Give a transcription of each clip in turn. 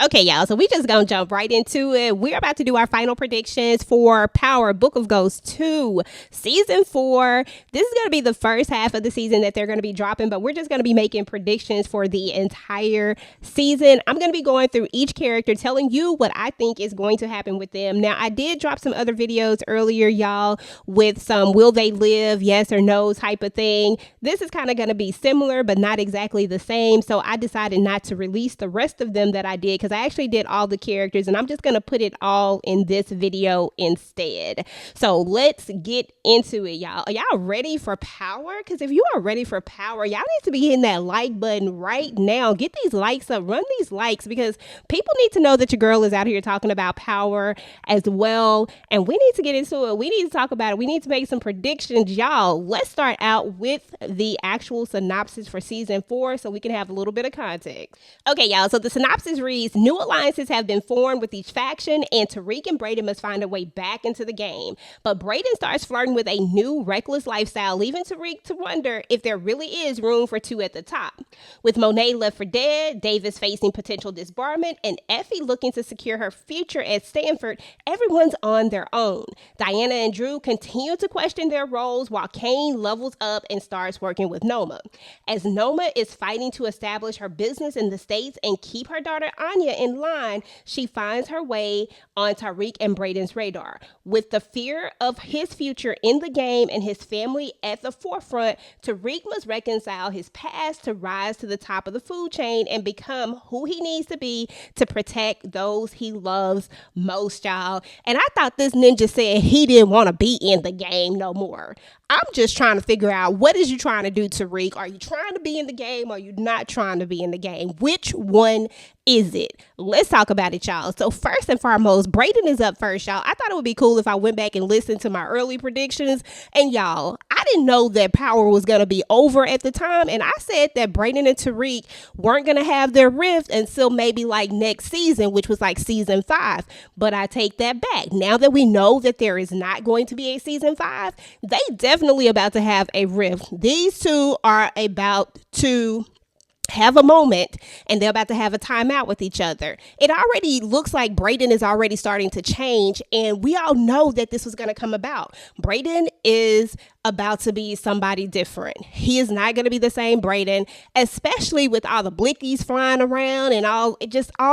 Okay, y'all, so we just gonna jump right into it. We're about to do our final predictions for Power Book of Ghosts 2 Season 4. This is gonna be the first half of the season that they're gonna be dropping, but we're just gonna be making predictions for the entire season. I'm gonna be going through each character, telling you what I think is going to happen with them. Now, I did drop some other videos earlier, y'all, with some will they live, yes or no type of thing. This is kind of gonna be similar, but not exactly the same, so I decided not to release the rest of them that I did, because I actually did all the characters and I'm just going to put it all in this video instead. So let's get into it, y'all. Are y'all ready for Power? Because if you are ready for Power, y'all need to be hitting that like button right now. Get these likes up, run these likes, because people need to know that your girl is out here talking about Power as well. And we need to get into it. We need to talk about it. We need to make some predictions, y'all. Let's start out with the actual synopsis for season 4 so we can have a little bit of context. Okay, y'all. So the synopsis reads, new alliances have been formed with each faction, and Tariq and Brayden must find a way back into the game. But Brayden starts flirting with a new reckless lifestyle, leaving Tariq to wonder if there really is room for two at the top. With Monet left for dead, Davis facing potential disbarment, and Effie looking to secure her future at Stanford, everyone's on their own. Diana and Drew continue to question their roles while Kane levels up and starts working with Noma. As Noma is fighting to establish her business in the States and keep her daughter Anya in line, she finds her way on Tariq and Brayden's radar. With the fear of his future in the game and his family at the forefront, Tariq must reconcile his past to rise to the top of the food chain and become who he needs to be to protect those he loves most, y'all. And I thought this ninja said he didn't want to be in the game no more. I'm just trying to figure out, what is you trying to do, Tariq? Are you trying to be in the game or are you not trying to be in the game? Which one is it? Let's talk about it, y'all. So first and foremost, Brayden is up first, y'all. I thought it would be cool if I went back and listened to my early predictions. And y'all, I didn't know that Power was going to be over at the time. And I said that Brayden and Tariq weren't going to have their rift until maybe like next season, which was like season 5. But I take that back. Now that we know that there is not going to be a season 5, they definitely about to have a rift. These two are about to have a moment and they're about to have a timeout with each other. It already looks like Brayden is already starting to change, and we all know that this was going to come about. Brayden is about to be somebody different. He is not going to be the same Brayden, especially with all the blickies flying around and all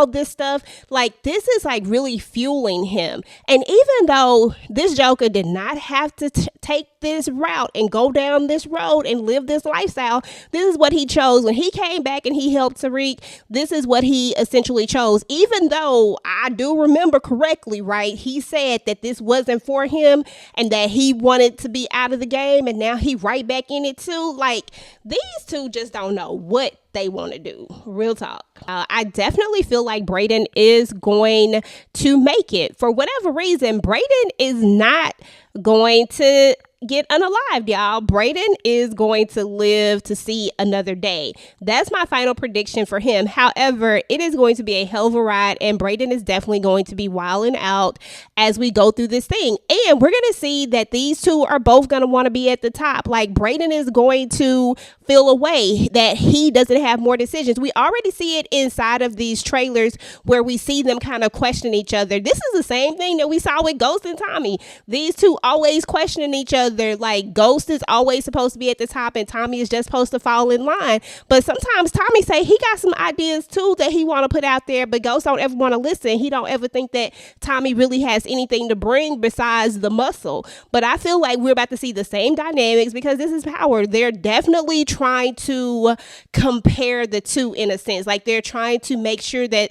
this stuff. Like, this is like really fueling him. And even though this Joker did not have to take this route and go down this road and live this lifestyle, this is what he chose. When he came back and he helped Tariq, this is what he essentially chose. Even though I do remember correctly, right, he said that this wasn't for him and that he wanted to be out of the game, and now he right back in it too. Like, these two just don't know what they want to do. Real talk. I definitely feel like Brayden is going to make it. For whatever reason, Brayden is not going to get unalived, y'all. Brayden is going to live to see another day. That's my final prediction for him. However, it is going to be a hell of a ride, and Brayden is definitely going to be wilding out as we go through this thing. And we're going to see that these two are both going to want to be at the top. Like, Brayden is going to feel a way that he doesn't have more decisions. We already see it inside of these trailers where we see them kind of question each other. This is the same thing that we saw with Ghost and Tommy. These two always questioning each other. Like, Ghost is always supposed to be at the top and Tommy is just supposed to fall in line. But sometimes Tommy say he got some ideas too that he want to put out there, but Ghost don't ever want to listen. He don't ever think that Tommy really has anything to bring besides the muscle. But I feel like we're about to see the same dynamics because this is Power. They're definitely trying to compare the two in a sense. Like, they're trying to make sure that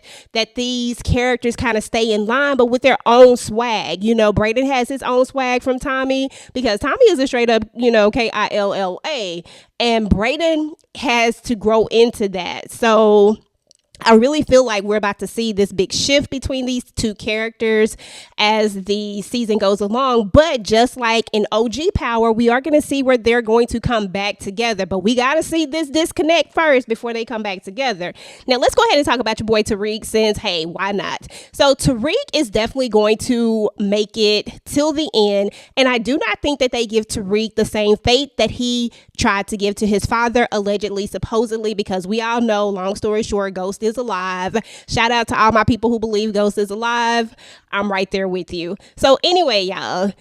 these characters kind of stay in line, but with their own swag. You know, Brayden has his own swag from Tommy because Tommy is a straight up, Killa, and Brayden has to grow into that. So I really feel like we're about to see this big shift between these two characters as the season goes along. But just like in OG Power, we are going to see where they're going to come back together. But we got to see this disconnect first before they come back together. Now, let's go ahead and talk about your boy Tariq, since, hey, why not? So Tariq is definitely going to make it till the end. And I do not think that they give Tariq the same fate that he tried to give to his father, allegedly, supposedly, because we all know, long story short, Ghost is alive. Shout out to all my people who believe Ghost is alive. I'm right there with you. So anyway, y'all,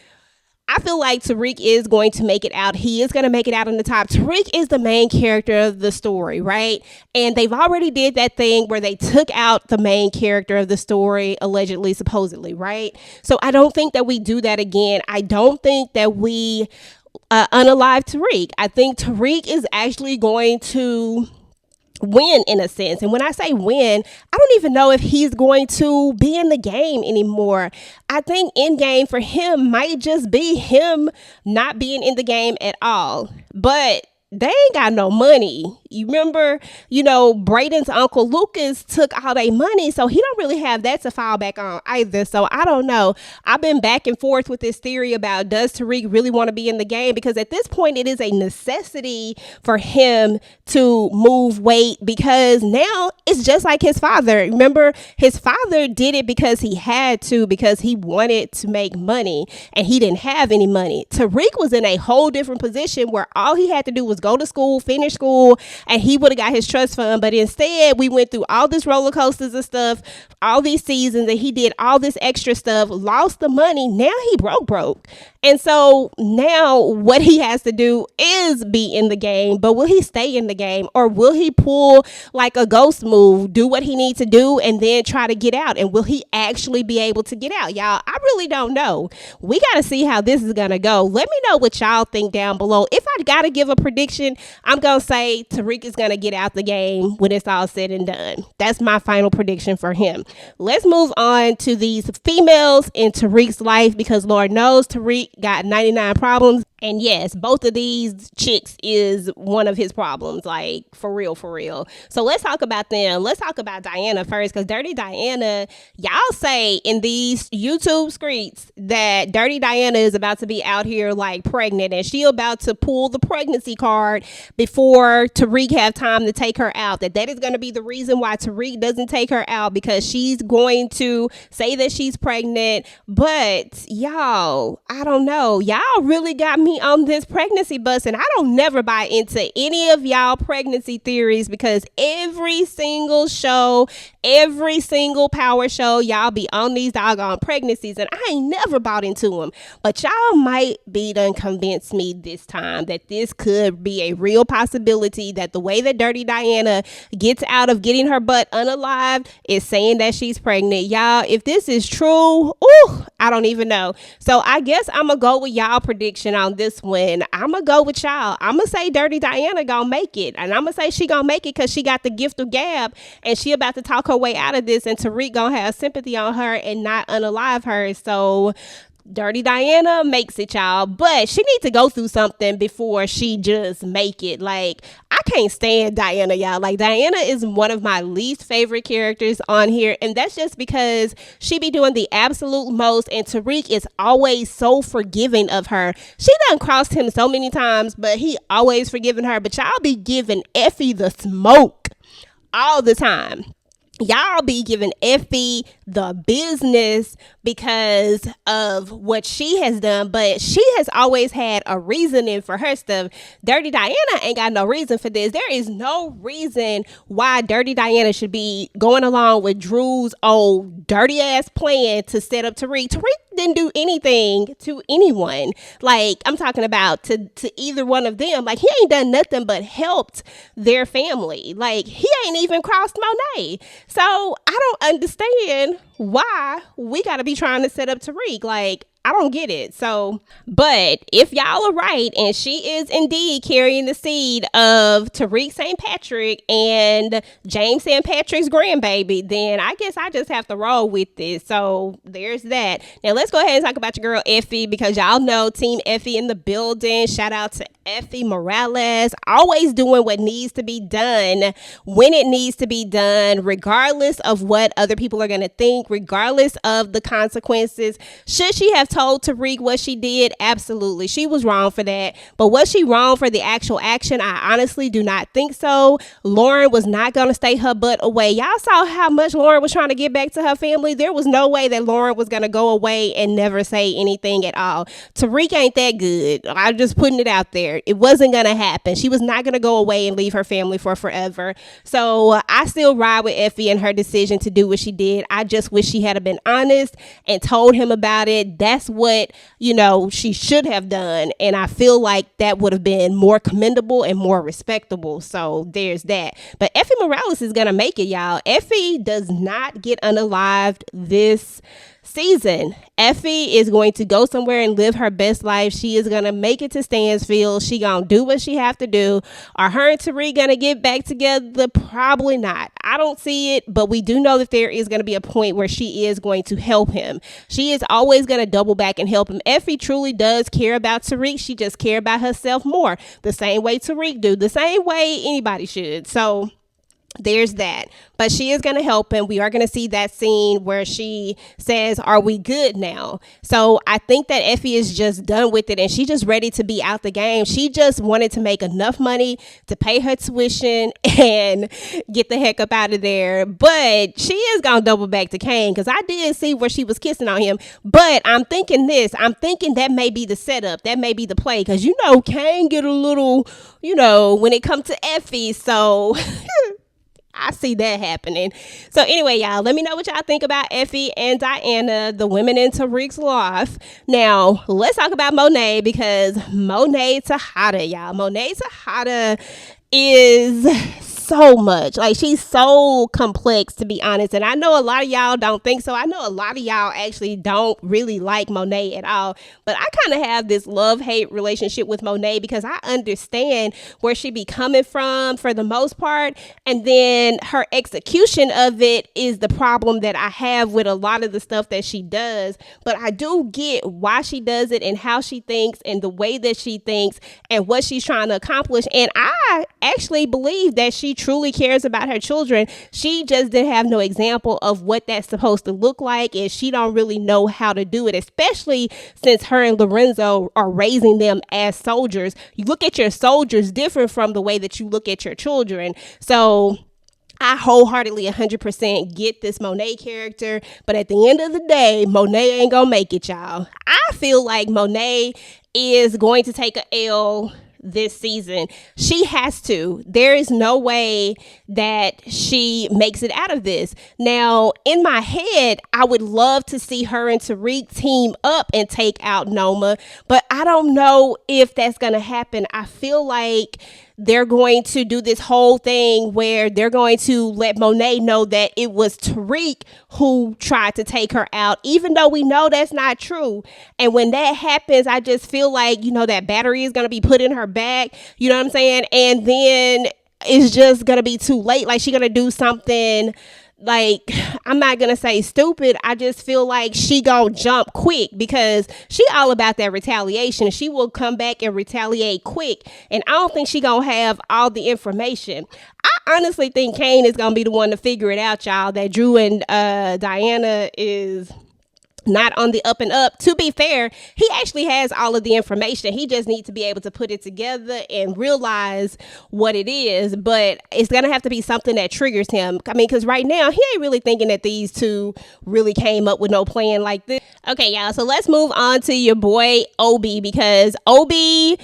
I feel like Tariq is going to make it out. He is going to make it out on the top. Tariq is the main character of the story, right? And they've already did that thing where they took out the main character of the story, allegedly, supposedly, right? So I don't think that we do that again. I don't think that we unalive Tariq. I think Tariq is actually going to win in a sense. And when I say win, I don't even know if he's going to be in the game anymore. I think end game for him might just be him not being in the game at all. But they ain't got no money. You remember, Braden's uncle Lucas took all their money, so he don't really have that to fall back on either. So I don't know. I've been back and forth with this theory about, does Tariq really want to be in the game? Because at this point, it is a necessity for him to move weight, because now it's just like his father. Remember, his father did it because he had to, because he wanted to make money and he didn't have any money. Tariq was in a whole different position where all he had to do was go to school, finish school, and he would have got his trust fund. But instead, we went through all this roller coasters and stuff, all these seasons, and he did all this extra stuff, lost the money. Now he broke. And so now what he has to do is be in the game. But will he stay in the game, or will he pull like a ghost move, do what he needs to do, and then try to get out? And will he actually be able to get out? Y'all, I really don't know. We got to see how this is going to go. Let me know what y'all think down below. If I got to give a prediction, I'm going to say Tariq is going to get out the game when it's all said and done. That's my final prediction for him. Let's move on to these females in Tariq's life, because Lord knows Tariq got 99 problems. And yes, both of these chicks is one of his problems, like for real. So let's talk about them. Let's talk about Diana first, because Dirty Diana, y'all say in these YouTube streets that Dirty Diana is about to be out here like pregnant, and she about to pull the pregnancy card before Tariq have time to take her out. That is going to be the reason why Tariq doesn't take her out, because she's going to say that she's pregnant. But y'all, I don't know. Y'all really got me on this pregnancy bus, and I don't never buy into any of y'all pregnancy theories, because every single show, every single power show, y'all be on these doggone pregnancies, and I ain't never bought into them. But y'all might be done convince me this time that this could be a real possibility, that the way that Dirty Diana gets out of getting her butt unalived is saying that she's pregnant. Y'all, if this is true, I don't even know. So I guess I'm gonna go with y'all prediction on this one. I'm gonna go with y'all. I'm gonna say Dirty Diana gonna make it, and I'm gonna say she gonna make it because she got the gift of gab, and she about to talk her way out of this, and Tariq gonna have sympathy on her and not unalive her. So Dirty Diana makes it, y'all, but she needs to go through something before she just make it. Like, I can't stand Diana, y'all. Like, Diana is one of my least favorite characters on here, and that's just because she be doing the absolute most, and Tariq is always so forgiving of her. She done crossed him so many times, but he always forgiving her. But y'all be giving Effie the smoke all the time. Y'all be giving Effie the business because of what she has done, but she has always had a reasoning for her stuff. Dirty Diana ain't got no reason for this. There is no reason why Dirty Diana should be going along with Drew's old dirty ass plan to set up Tariq. Tariq didn't do anything to anyone. Like, I'm talking about to either one of them. Like, he ain't done nothing but helped their family. Like, he ain't even crossed Monet. So I don't understand why we got to be trying to set up Tariq. Like, I don't get it. So, but if y'all are right, and she is indeed carrying the seed of Tariq St. Patrick and James St. Patrick's grandbaby, then I guess I just have to roll with this. So there's that. Now let's go ahead and talk about your girl Effie, because y'all know Team Effie in the building. Shout out to Effie Morales, always doing what needs to be done when it needs to be done, regardless of what other people are going to think, regardless of the consequences. Should she have told Tariq what she did? Absolutely. She was wrong for that. But was she wrong for the actual action? I honestly do not think so. Lauren was not going to stay her butt away. Y'all saw how much Lauren was trying to get back to her family. There was no way that Lauren was going to go away and never say anything at all. Tariq ain't that good. I'm just putting it out there. scared. It wasn't going to happen. She was not going to go away and leave her family for forever. So I still ride with Effie and her decision to do what she did. I just wish she had been honest and told him about it. That's what, she should have done. And I feel like that would have been more commendable and more respectable. So there's that. But Effie Morales is going to make it, y'all. Effie does not get unalived this season. Effie is going to go somewhere and live her best life. She is going to make it to Stansfield. She going to do what she have to do. Are her and Tariq going to get back together? Probably not. I don't see it, but we do know that there is going to be a point where she is going to help him. She is always going to double back and help him. Effie truly does care about Tariq. She just care about herself more. The same way Tariq do. The same way anybody should. So there's that. But she is going to help him. We are going to see that scene where she says, are we good now? So I think that Effie is just done with it and she's just ready to be out the game. She just wanted to make enough money to pay her tuition and get the heck up out of there. But she is going to double back to Kane because I did see where she was kissing on him. But I'm thinking that may be the setup. That may be the play because, Kane get a little, when it comes to Effie. So I see that happening. So anyway, y'all, let me know what y'all think about Effie and Diana, the women in Tariq's life. Now, let's talk about Monet because Monet Tejada, y'all. Monet Tejada is so much. Like, she's so complex, to be honest. And I know a lot of y'all don't think so. I know a lot of y'all actually don't really like Monet at all. But I kind of have this love-hate relationship with Monet because I understand where she be coming from for the most part. And then her execution of it is the problem that I have with a lot of the stuff that she does. But I do get why she does it and how she thinks and the way that she thinks and what she's trying to accomplish. And I actually believe that she truly cares about her children. She just didn't have no example of what that's supposed to look like, and she don't really know how to do it, especially since her and Lorenzo are raising them as soldiers. You look at your soldiers different from the way that you look at your children. So I wholeheartedly 100% get this Monet character, but at the end of the day, Monet ain't gonna make it, y'all. I feel like Monet is going to take a L this season. She has to. There is no way that she makes it out of this. Now, in my head, I would love to see her and Tariq team up and take out Noma, but I don't know if that's going to happen. I feel like they're going to do this whole thing where they're going to let Monet know that it was Tariq who tried to take her out, even though we know that's not true. And when that happens, I just feel like, that battery is going to be put in her back. You know what I'm saying? And then it's just going to be too late. Like, she's going to do something, like, I'm not going to say stupid. I just feel like she gonna jump quick because she all about that retaliation. She will come back and retaliate quick. And I don't think she gonna have all the information. I honestly think Kane is gonna be the one to figure it out, y'all, that Drew and Diana is not on the up and up. To be fair, he actually has all of the information. He just needs to be able to put it together and realize what it is. But it's going to have to be something that triggers him. I mean, because right now, he ain't really thinking that these two really came up with no plan like this. Okay, y'all. So let's move on to your boy, Obi, because Obi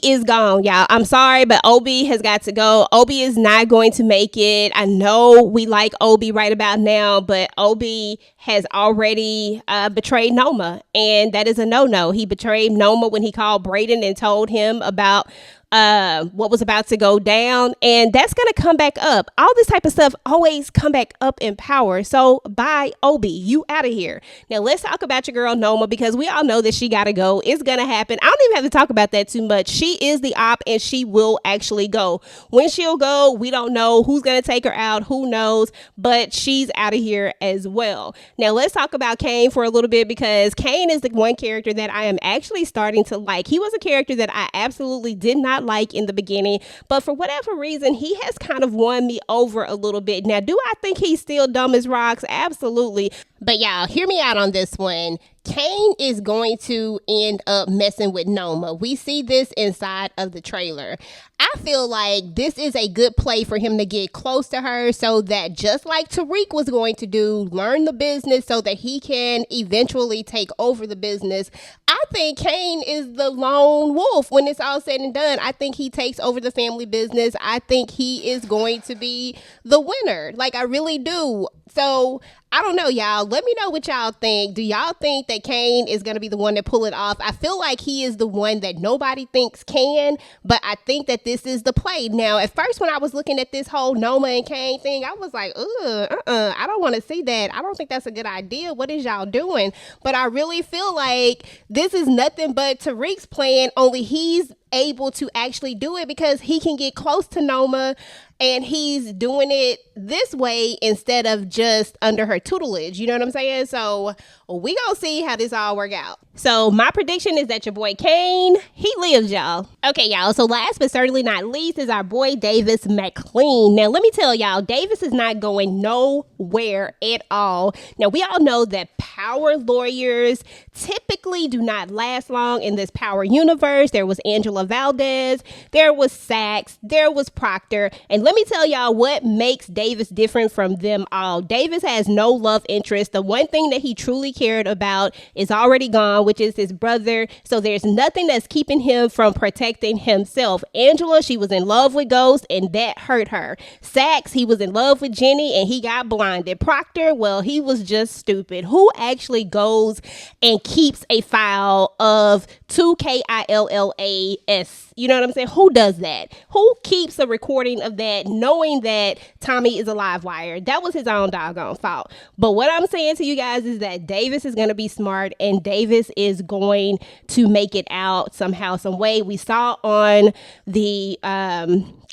is gone, y'all. I'm sorry, but Obi has got to go. Obi is not going to make it. I know we like Obi right about now, but Obi has already betrayed Noma, and that is a no-no. He betrayed Noma when he called Brayden and told him about what was about to go down, and that's gonna come back up. All this type of stuff always come back up in power. So bye, Obi, you out of here. Now let's talk about your girl Noma, because we all know that she gotta go. It's gonna happen. I don't even have to talk about that too much. She is the op, and she will actually go. When she'll go, we don't know. Who's gonna take her out? Who knows? But she's out of here as well. Now let's talk about Kane for a little bit, because Kane is the one character that I am actually starting to like. He was a character that I absolutely did not like in the beginning, but for whatever reason, he has kind of won me over a little bit. Now, do I think he's still dumb as rocks? Absolutely. But y'all, hear me out on this one. Kane is going to end up messing with Noma. We see this inside of the trailer. I feel like this is a good play for him to get close to her, so that just like Tariq was going to do, learn the business so that he can eventually take over the business. I think Kane is the lone wolf when it's all said and done. I think he takes over the family business. I think he is going to be the winner. Like, I really do. So I don't know, y'all. Let me know what y'all think. Do y'all think that Kane is going to be the one that pull it off? I feel like he is the one that nobody thinks can, but I think that this is the play. Now, at first, when I was looking at this whole Noma and Kane thing, I was like, I don't want to see that. I don't think that's a good idea. What is y'all doing? But I really feel like this is nothing but Tariq's plan, only he's able to actually do it because he can get close to Noma, and he's doing it this way instead of just under her tutelage. You know what I'm saying? So we gonna see how this all work out. So my prediction is that your boy Kane, he lives, y'all. Okay, y'all. So last but certainly not least is our boy Davis McLean. Now, let me tell y'all, Davis is not going nowhere at all. Now, we all know that power lawyers typically do not last long in this power universe. There was Angela Valdez, there was Sachs, there was Proctor, and let me tell y'all what makes Davis different from them all. Davis has no love interest. The one thing that he truly cared about is already gone, which is his brother. So there's nothing that's keeping him from protecting himself. Angela, she was in love with Ghost, and that hurt her. Sachs, he was in love with Jenny, and he got blinded. Proctor, well, he was just stupid. Who actually goes and keeps a file of 2 KILLAS? You know what I'm saying? Who does that? Who keeps a recording of that knowing that Tommy is a live wire? That was his own doggone fault. But what I'm saying to you guys is that Davis is going to be smart, and Davis is going to make it out somehow, some way. We saw on the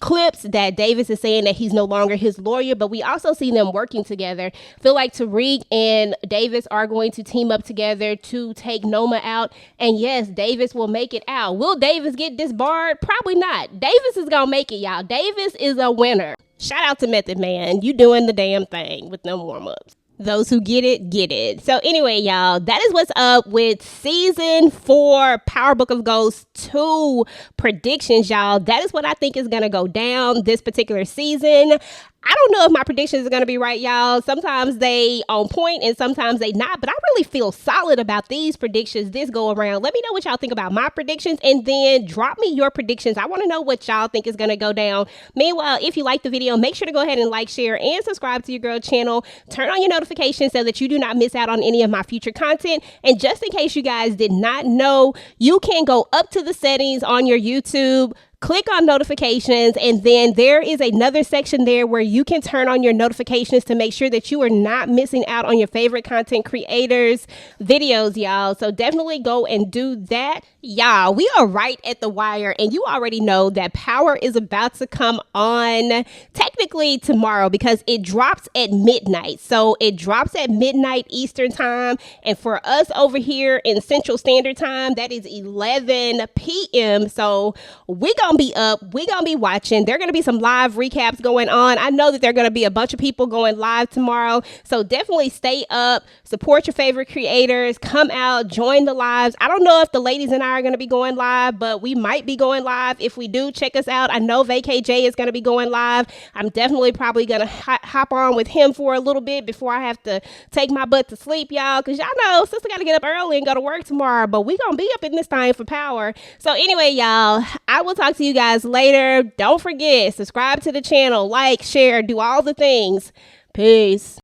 clips that Davis is saying that he's no longer his lawyer, but we also see them working together. Feel like Tariq and Davis are going to team up together to take Noma out, and yes, Davis will make it out. Will Davis get disbarred? Probably not. Davis is gonna make it, y'all. Davis is a winner. Shout out to Method Man. You doing the damn thing with them warm-ups. Those who get it, get it. So anyway, y'all, that is what's up with season 4 Power Book of Ghosts 2 predictions, y'all. That is what I think is going to go down this particular season. I don't know if my predictions are going to be right, y'all. Sometimes they on point and sometimes they not, but I really feel solid about these predictions this go around. Let me know what y'all think about my predictions, and then drop me your predictions. I want to know what y'all think is going to go down. Meanwhile, if you like the video, make sure to go ahead and like, share, and subscribe to your girl channel. Turn on your notifications so that you do not miss out on any of my future content. And just in case you guys did not know, you can go up to the settings on your YouTube, click on notifications, and then there is another section there where you can turn on your notifications to make sure that you are not missing out on your favorite content creators' videos, y'all. So definitely go and do that. Y'all, we are right at the wire, and you already know that Power is about to come on technically tomorrow because it drops at midnight. So it drops at midnight Eastern time, and for us over here in Central Standard Time, that is 11 p.m. So we're gonna be up, we're gonna be watching. There are gonna be some live recaps going on. I know that there are gonna be a bunch of people going live tomorrow, so definitely stay up, support your favorite creators, come out, join the lives. I don't know if the ladies and I are gonna be going live, but we might be going live. If we do, check us out. I know VKJ is gonna be going live. I'm definitely probably gonna hop on with him for a little bit before I have to take my butt to sleep, y'all, because y'all know sister gotta get up early and go to work tomorrow, but we gonna be up in this time for Power. So anyway, y'all, I will talk to you guys later. Don't forget, subscribe to the channel, like, share, do all the things. Peace.